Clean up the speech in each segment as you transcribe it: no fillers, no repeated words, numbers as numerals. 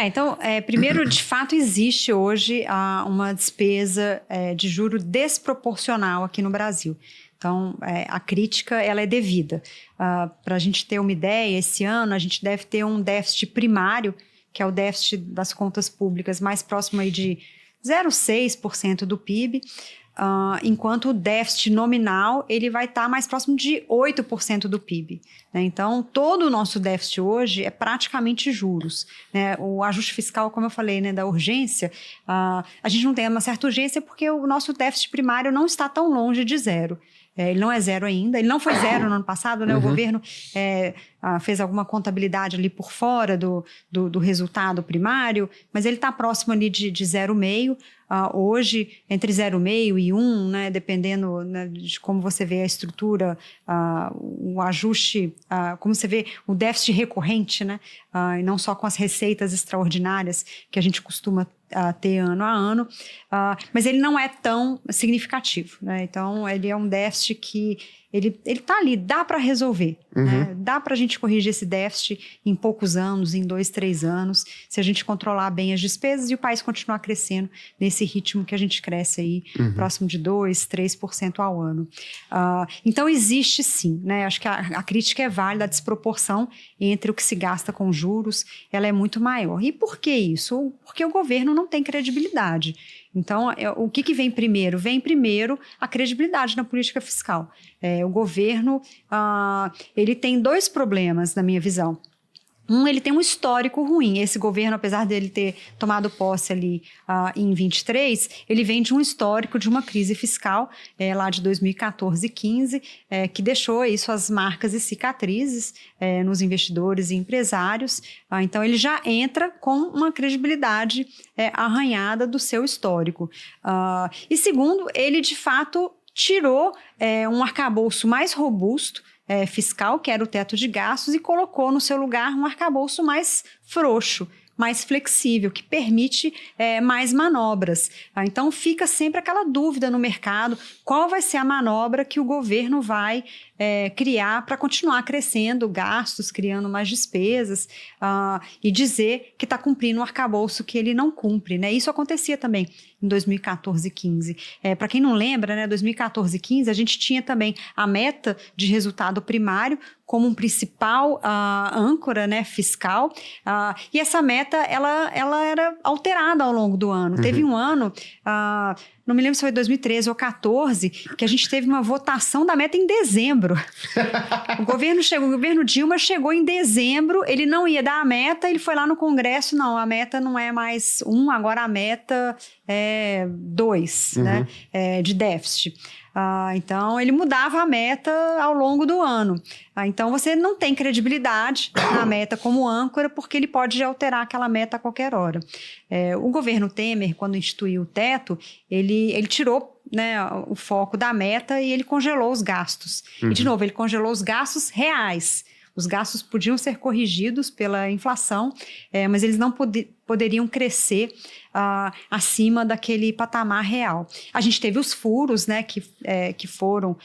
Então, primeiro, de fato, existe hoje uma despesa de juro desproporcional aqui no Brasil. Então, a crítica ela é devida. Para a gente ter uma ideia, esse ano a gente deve ter um déficit primário, que é o déficit das contas públicas mais próximo aí de 0,6% do PIB, enquanto o déficit nominal ele vai estar mais próximo de 8% do PIB. Né? Então, todo o nosso déficit hoje é praticamente juros. Né? O ajuste fiscal, como eu falei, né, da urgência, a gente não tem uma certa urgência porque o nosso déficit primário não está tão longe de zero. Ele não é zero ainda, ele não foi zero no ano passado, né? O governo fez alguma contabilidade ali por fora do resultado primário, mas ele está próximo ali de 0,5%. Hoje, entre 0,5% e 1%, né, dependendo, né, de como você vê a estrutura, o ajuste, como você vê o déficit recorrente, né, e não só com as receitas extraordinárias que a gente costuma ter ano a ano, mas ele não é tão significativo. Né? Então, ele é um déficit que ele está ali, dá para resolver. Né? Dá para a gente corrigir esse déficit em poucos anos, em 2, 3 anos, se a gente controlar bem as despesas e o país continuar crescendo nesse ritmo que a gente cresce aí, próximo de 2, 3% ao ano. Então, existe sim, né? Acho que a crítica é válida, a desproporção entre o que se gasta com juros, ela é muito maior. E por que isso? Porque o governo não tem credibilidade. Então, o que vem primeiro? Vem primeiro a credibilidade na política fiscal. O governo, ele tem 2 problemas, na minha visão. Ele tem um histórico ruim. Esse governo, apesar dele ter tomado posse ali em 23, ele vem de um histórico de uma crise fiscal lá de 2014 e 15, que deixou aí suas marcas e cicatrizes nos investidores e empresários. Então, ele já entra com uma credibilidade arranhada do seu histórico. E segundo, ele de fato tirou um arcabouço mais robusto fiscal, que era o teto de gastos, e colocou no seu lugar um arcabouço mais frouxo, mais flexível, que permite mais manobras. Então, fica sempre aquela dúvida no mercado, qual vai ser a manobra que o governo vai criar para continuar crescendo gastos, criando mais despesas, e dizer que está cumprindo um arcabouço que ele não cumpre. Né? Isso acontecia também em 2014 e 15. Para quem não lembra, né, 2014 e 15, a gente tinha também a meta de resultado primário como um principal âncora, né, fiscal, e essa meta ela era alterada ao longo do ano. Teve um ano, não me lembro se foi 2013 ou 2014, que a gente teve uma votação da meta em dezembro. O governo Dilma chegou em dezembro, ele não ia dar a meta, ele foi lá no Congresso, não, a meta não é mais 1, agora a meta é 2, né, de déficit. Então, ele mudava a meta ao longo do ano. Então, você não tem credibilidade na meta como âncora, porque ele pode alterar aquela meta a qualquer hora. O governo Temer, quando instituiu o teto, ele tirou, né, o foco da meta e ele congelou os gastos. E, de novo, ele congelou os gastos reais. Os gastos podiam ser corrigidos pela inflação, mas eles não poderiam crescer acima daquele patamar real. A gente teve os furos, né, que foram,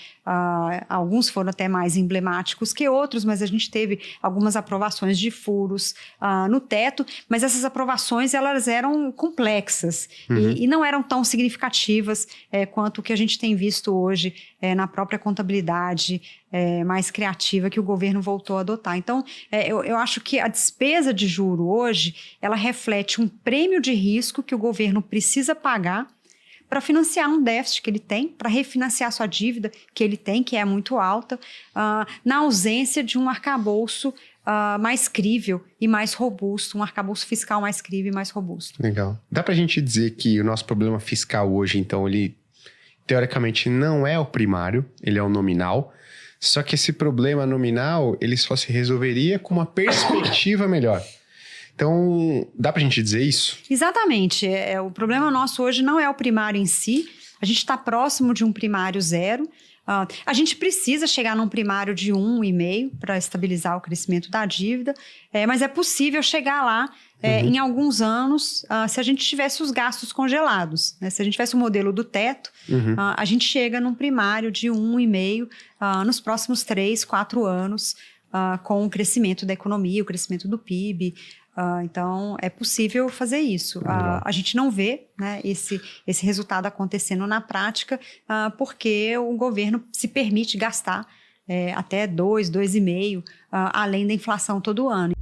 alguns foram até mais emblemáticos que outros, mas a gente teve algumas aprovações de furos no teto, mas essas aprovações elas eram complexas e não eram tão significativas quanto o que a gente tem visto hoje na própria contabilidade mais criativa que o governo voltou a adotar. Então, eu acho que a despesa de juro hoje, ela reflete um prêmio de risco que o governo precisa pagar para financiar um déficit que ele tem, para refinanciar sua dívida que ele tem, que é muito alta, na ausência de um arcabouço mais crível e mais robusto, um arcabouço fiscal mais crível e mais robusto. Legal. Dá para a gente dizer que o nosso problema fiscal hoje, então, ele teoricamente não é o primário, ele é o nominal, só que esse problema nominal, ele só se resolveria com uma perspectiva melhor. Então, dá pra gente dizer isso? Exatamente. O problema nosso hoje não é o primário em si. A gente está próximo de um primário 0. A gente precisa chegar num primário de 1,5 para estabilizar o crescimento da dívida, mas é possível chegar lá em alguns anos se a gente tivesse os gastos congelados. Né? Se a gente tivesse o modelo do teto, a gente chega num primário de 1,5 nos próximos 3, 4 anos, com o crescimento da economia, o crescimento do PIB. Então, é possível fazer isso. A gente não vê, né, esse resultado acontecendo na prática, porque o governo se permite gastar até 2,5%, além da inflação todo ano.